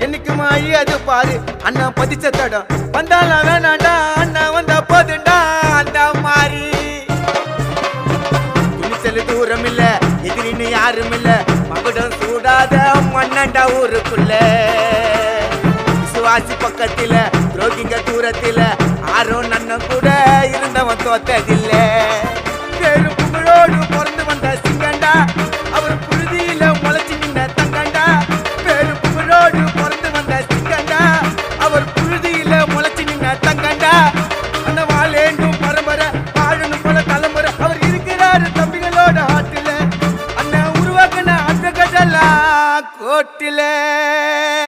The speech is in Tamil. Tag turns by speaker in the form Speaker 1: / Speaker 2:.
Speaker 1: என்னைக்குமா அது பாரு அண்ணா பதிச்ச தடம் வந்தாலும் வேணாண்டா அண்ணா வந்தா போதுண்டா அந்த மாதிரி துணிச்சல் தூரம் இல்ல எதிரின்னு யாரும் இல்ல மகுடம் சூடாத மண்ணண்டா ஊருக்குள்ள விசுவாசி பக்கத்தில துரோகிங்க தூரத்தில ஆரோ நன்ன கூட இருந்தவன் தோத்ததில்லை